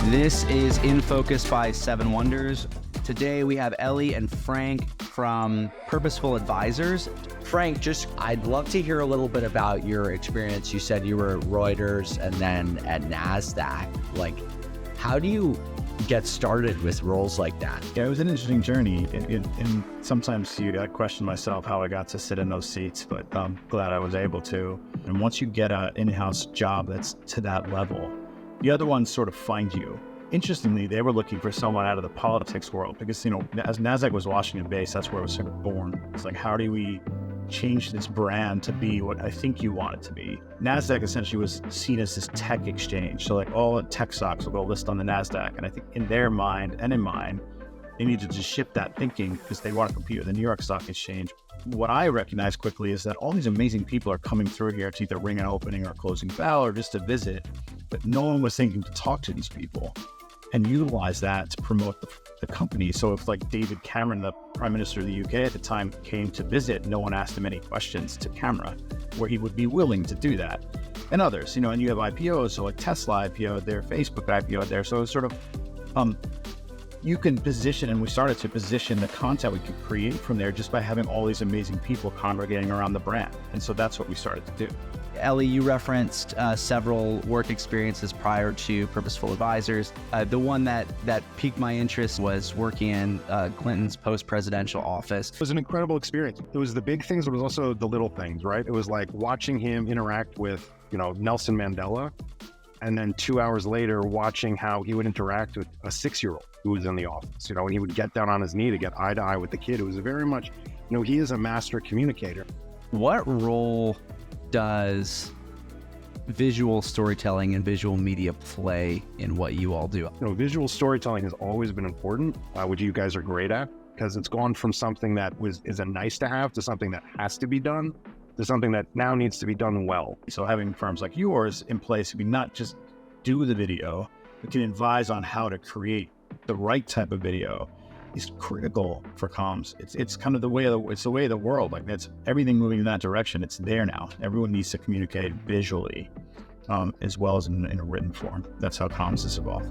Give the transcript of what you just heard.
This is In Focus by Seven Wonders. Today we have Elie and Frank from Purposeful Advisors. Frank, I'd love to hear a little bit about your experience. You said you were at Reuters and then at NASDAQ. Like, how do you get started with roles like that? Yeah, it was an interesting journey. And sometimes I question myself how I got to sit in those seats, but I'm glad I was able to. And once you get an in-house job that's to that level, the other ones sort of find you. Interestingly, they were looking for someone out of the politics world because, as NASDAQ was Washington-based, that's where it was sort of born. It's like, how do we change this brand to be what I think you want it to be? NASDAQ essentially was seen as this tech exchange. So like all the tech stocks will go list on the NASDAQ. And I think in their mind and in mine, they needed to shift that thinking because they want to compete with the New York Stock Exchange. What I recognize quickly is that all these amazing people are coming through here to either ring an opening or closing bell or just to visit, but no one was thinking to talk to these people and utilize that to promote the company. So if like David Cameron, the Prime Minister of the UK at the time, came to visit, no one asked him any questions to camera, where he would be willing to do that. And others, and you have IPOs, so like Tesla IPO there, Facebook IPO there. So it's sort of, you can position, and we started to position the content we could create from there just by having all these amazing people congregating around the brand. And so that's what we started to do. Elie, you referenced several work experiences prior to Purposeful Advisors. The one that piqued my interest was working in Clinton's post-presidential office. It was an incredible experience. It was the big things, but it was also the little things, right? It was like watching him interact with, Nelson Mandela, and then 2 hours later, watching how he would interact with a 6-year-old who was in the office, and he would get down on his knee to get eye to eye with the kid. It was very much, he is a master communicator. What role does visual storytelling and visual media play in what you all do? Visual storytelling has always been important, which you guys are great at, because it's gone from something that is a nice to have to something that has to be done to something that now needs to be done well. So having firms like yours in place, we not just do the video, we can advise on how to create the right type of video is critical for comms. It's kind of the way of the world. Like that's everything moving in that direction. It's there now. Everyone needs to communicate visually, as well as in a written form. That's how comms has evolved.